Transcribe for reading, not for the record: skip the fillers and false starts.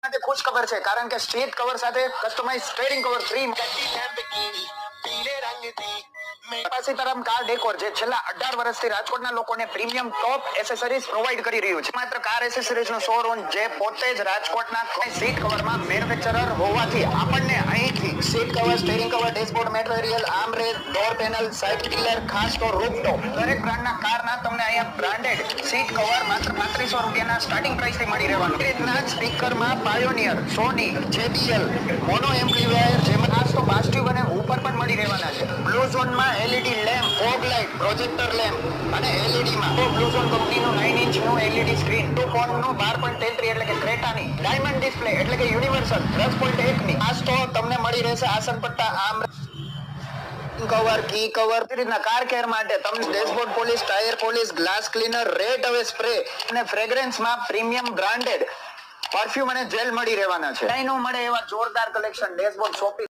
માટે ખુશ ખબર છે, કારણ કે સ્ટ્રીટ કવર સાથે customize steering cover free Sitaram car decor જે છેલ્લા 18 વર્ષથી રાજકોટના લોકોને પ્રીમિયમ ટોપ એસેસરીઝ પ્રોવાઈડ કરી રહ્યું છે. માત્ર કાર એસેસરીઝ નો શોરૂમ જે પોતે જ રાજકોટના સીટ કવરમાં મેન્યુફેક્ચરર હોવાથી આપણને અહીંથી seat cover, steering cover, dashboard material, armrest, door panel, side killer, ખાસ તો રૂફટોપ દરેક બ્રાન્ડના કારના તમને અહીંયા બ્રાન્ડેડ સીટ કવર માત્ર 3500 રૂપિયાના સ્ટાર્ટિંગ પ્રાઇસથી મળી રહેવાનું. રીતના સ્પીકરમાં પાયોનિયર, સોની, JBL, મોનો એમ્પ્લીફાયર જેમાં ખાસ તો બાસ્ટ્યુબ અને ઉપર પણ મળી રહેવાના છે. બ્લુ ઝોનમાં LED lamp, fog light, projector lamp અને LED માં તો બ્લુ ઝોન કંપનીનું 9 ઇંચનું LED સ્ક્રીન, ટુ ફોનનું 12.33 એટલે કે ક્રેટાની ડાયમંડ ડિસ્પ્લે એટલે કે યુનિવર્સલ 10.1 ની ખાસ તો તમને મળી રહેશે આસન પટ્ટા, આર્મ કવર, કી કવર. રીતના કાર કેર માટે તમને dashboard polish, tyre polish, glass cleaner, rat away spray અને ફ્રેગ્રન્સમાં પ્રીમિયમ બ્રાન્ડેડ પરફ્યુમ અને જેલ મળી રહેવાના છે. મળે એવા જોરદાર કલેક્શન ડેશબોર્ડ શોપી